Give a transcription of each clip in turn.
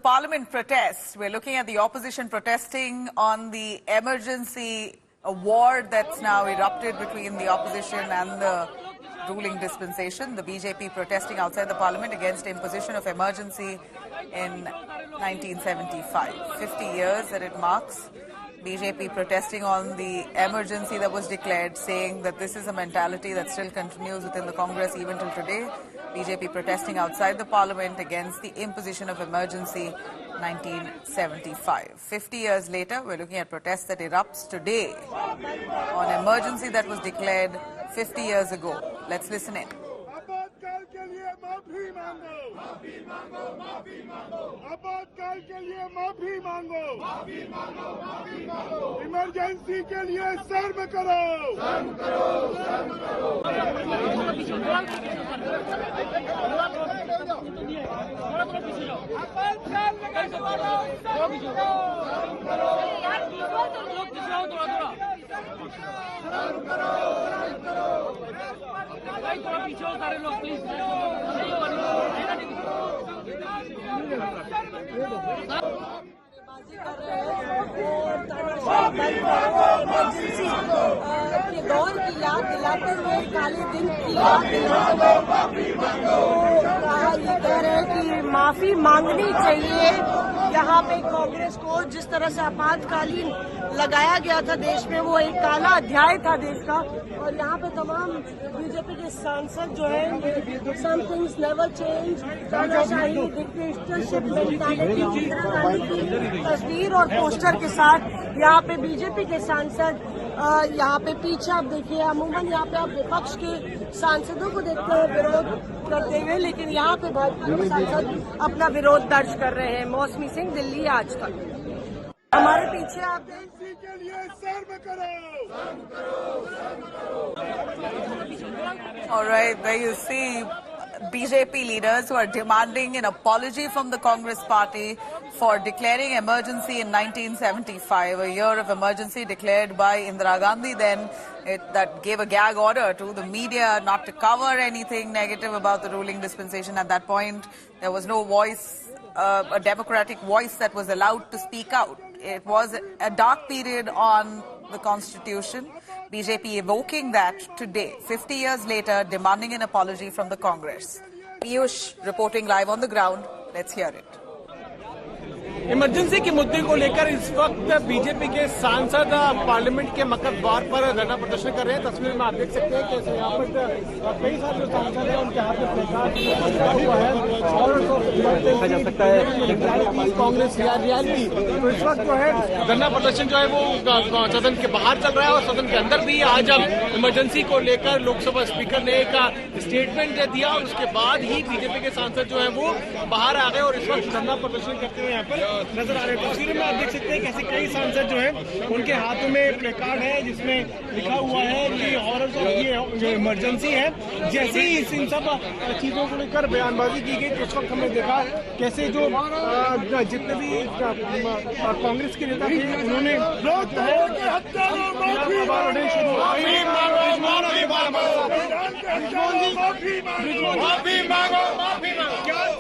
parliament protests. We're looking at the opposition protesting on the emergency war that's now erupted between the opposition and the ruling dispensation. The BJP protesting outside the parliament against imposition of emergency in 1975. 50 years that it marks. BJP protesting on the emergency that was declared, saying that this is a mentality that still continues within the Congress even till today. BJP protesting outside the parliament against the imposition of emergency 1975. 50 years later, we're looking at protests that erupts today on emergency that was declared 50 years ago. Let's listen in. आपातकाल के लिए माफी मांगो emergency के लिए शर्म करो emergency के दौर की याद दिलाते हुए काले दिन की याद दिलाते हुए ये कह रहे हैं कि माफी मांगनी चाहिए। यहाँ पे कांग्रेस को जिस तरह से आपातकालीन लगाया गया था देश में, वो एक काला अध्याय था देश का। और यहाँ पे तमाम बीजेपी के सांसद जो है, सम थिंग्स नेवर चेंज, तानाशाही, डिक्टेटरशिप मेंटालिटी, इंदिरा गांधी की तस्वीर और पोस्टर के साथ यहाँ पे बीजेपी के सांसद यहाँ पे पीछे आप देखिए, अमूमन यहाँ पे आप विपक्ष के सांसदों को देखते हैं विरोध करते हुए, लेकिन यहाँ पे भाजपा के सांसद अपना विरोध दर्ज कर रहे हैं। मौसमी सिंह, दिल्ली आज तक। हमारे पीछे आप के लिए शर्म करो। All right, there you see BJP leaders who are demanding an apology from the Congress party for declaring emergency in 1975, a year of emergency declared by Indira Gandhi then. That gave a gag order to the media not to cover anything negative about the ruling dispensation. At that point, there was no voice, a democratic voice that was allowed to speak out. It was a dark period on the Constitution. BJP evoking that today, 50 years later, demanding an apology from the Congress. Piyush reporting live on the ground. Let's hear it. Emergency के मुद्दे को लेकर इस वक्त BJP के सांसद parliament के मकर द्वार पर धरना प्रदर्शन कर रहे हैं। तस्वीर में आप देख सकते हैं कि यहाँ पर कई सारे जो सांसद हैं उनके हाथ में प्लेकार्ड हुआ है और देखा जा सकता है कांग्रेस रियलिटी। तो इस वक्त जो है धरना प्रदर्शन जो है वो सदन के बाहर चल रहा है और सदन के अंदर भी आज हम इमरजेंसी को लेकर लोकसभा स्पीकर ने एक स्टेटमेंट दिया और उसके बाद ही बीजेपी के सांसद जो है वो बाहर आ गए और इस वक्त धरना प्रदर्शन करते हुए यहाँ पर नजर आ रहे हैं। तस्वीर में आप देख सकते हैं कैसे कई सांसद जो है उनके हाथों में प्लेकार्ड है जिसमें लिखा हुआ है कि हॉरर्स ऑफ ये जो इमरजेंसी है। जैसे ही इन सब चीजों को लेकर बयानबाजी की गई तो उस वक्त हमने देखा कैसे जो जितने भी कांग्रेस के नेता थे उन्होंने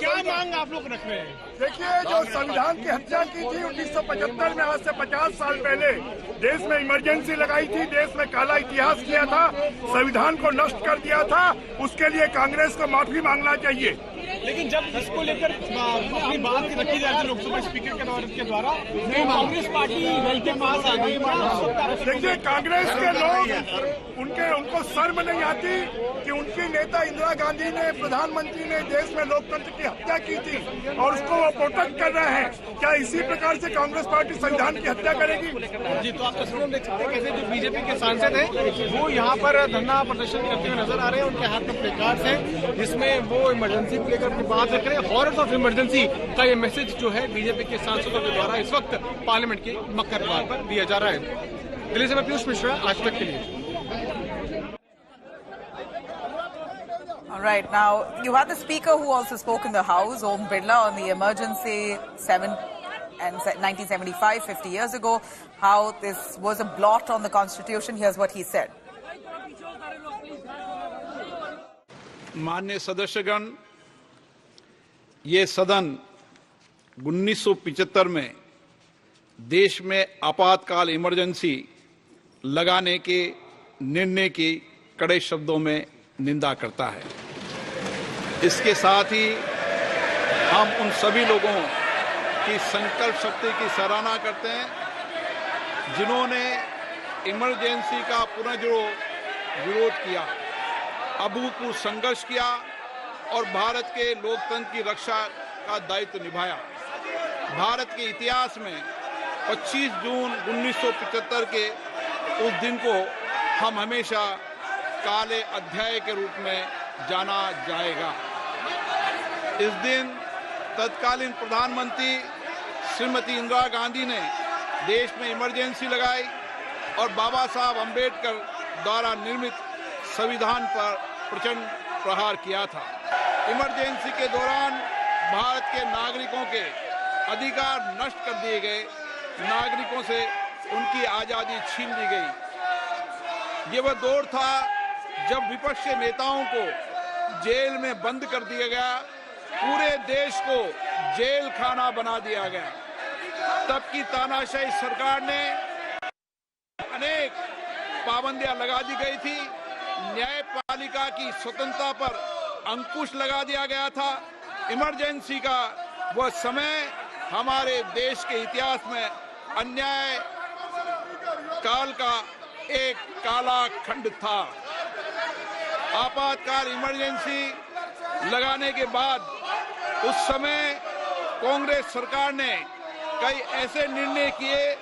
क्या मांग आप लोग रख रहे हैं? देखिए, जो संविधान की हत्या की थी 1975 में, आज से 50 साल पहले देश में इमरजेंसी लगाई थी, देश में काला इतिहास किया था, संविधान को नष्ट कर दिया था, उसके लिए कांग्रेस को माफी मांगना चाहिए। लेकिन जब इसको लेकर अपनी बात रखी जाती है लोकसभा स्पीकर के द्वारा तो कांग्रेस पार्टी वेल के पास आ गई। देखिए, कांग्रेस के लोग उनको शर्म नहीं आती कि उनकी नेता इंदिरा गांधी ने, प्रधानमंत्री ने देश में लोकतंत्र की हत्या की थी और उसको वो प्रोटेक्ट कर रहे हैं। क्या इसी प्रकार से कांग्रेस पार्टी संविधान की हत्या करेगी? जी, तो आप तस्वीरों में देख सकते हैं कैसे जो बीजेपी के सांसद हैं वो यहाँ पर धरना प्रदर्शन करते हुए नजर आ रहे हैं। उनके हाथ में प्लेकार्ड्स हैं जिसमें वो इमरजेंसी को लेकर अपनी बात रख रहे हैं। हॉरर्स ऑफ इमरजेंसी का ये मैसेज जो है बीजेपी के सांसदों के द्वारा इस वक्त पार्लियामेंट के मकर द्वार पर दिया जा रहा है। दिल्ली से मैं पीयूष मिश्रा, आज तक के लिए। All right, now you had the speaker who also spoke in the House, Om Birla, on the emergency 1975, 50 years ago, how this was a blot on the Constitution. Here's what he said. माननीय सदस्यगण, ये सदन 1975 में देश में आपातकाल emergency लगाने के निर्णय की कड़े शब्दों में निंदा करता है। इसके साथ ही हम उन सभी लोगों की संकल्प शक्ति की सराहना करते हैं जिन्होंने इमरजेंसी का पुनर्जोर विरोध किया, अभूतपूर्व संघर्ष किया और भारत के लोकतंत्र की रक्षा का दायित्व निभाया। भारत के इतिहास में 25 जून 1975 के उस दिन को हम हमेशा काले अध्याय के रूप में जाना जाएगा। इस दिन तत्कालीन प्रधानमंत्री श्रीमती इंदिरा गांधी ने देश में इमरजेंसी लगाई और बाबा साहब अंबेडकर द्वारा निर्मित संविधान पर प्रचंड प्रहार किया था। इमरजेंसी के दौरान भारत के नागरिकों के अधिकार नष्ट कर दिए गए, नागरिकों से उनकी आजादी छीन ली गई। ये वह दौर था जब विपक्ष के नेताओं को जेल में बंद कर दिया गया, पूरे देश को जेल खाना बना दिया गया। तब की तानाशाही सरकार ने अनेक पाबंदियां लगा दी गई थी, न्यायपालिका की स्वतंत्रता पर अंकुश लगा दिया गया था। इमरजेंसी का वह समय हमारे देश के इतिहास में अन्याय काल का एक काला खंड था। आपातकाल इमरजेंसी लगाने के बाद उस समय कांग्रेस सरकार ने कई ऐसे निर्णय किए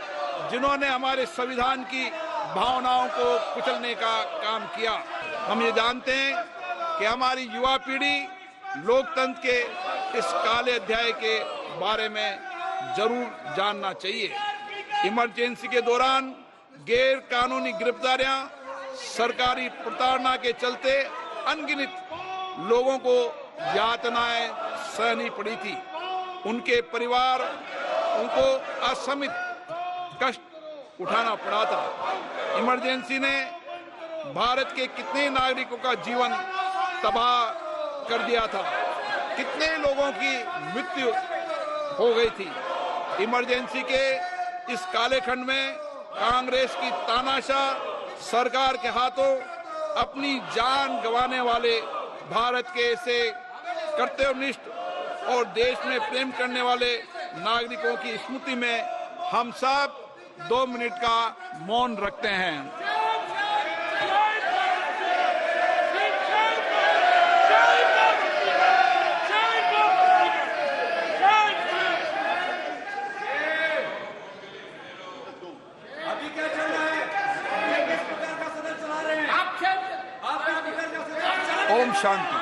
जिन्होंने हमारे संविधान की भावनाओं को कुचलने का काम किया। हम ये जानते हैं कि हमारी युवा पीढ़ी लोकतंत्र के इस काले अध्याय के बारे में जरूर जानना चाहिए। इमरजेंसी के दौरान गैर कानूनी गिरफ्तारियां, सरकारी प्रताड़ना के चलते अनगिनत लोगों को यातनाएं सहनी पड़ी थी। उनके परिवार उनको असमित कष्ट उठाना पड़ा था। इमरजेंसी ने भारत के कितने नागरिकों का जीवन तबाह कर दिया था, कितने लोगों की मृत्यु हो गई थी। इमरजेंसी के इस काले खंड में कांग्रेस की तानाशाह सरकार के हाथों अपनी जान गंवाने वाले भारत के ऐसे कर्तव्यनिष्ठ और देश में प्रेम करने वाले नागरिकों की स्मृति में हम सब 2 मिनट का मौन रखते हैं। ओम शांति।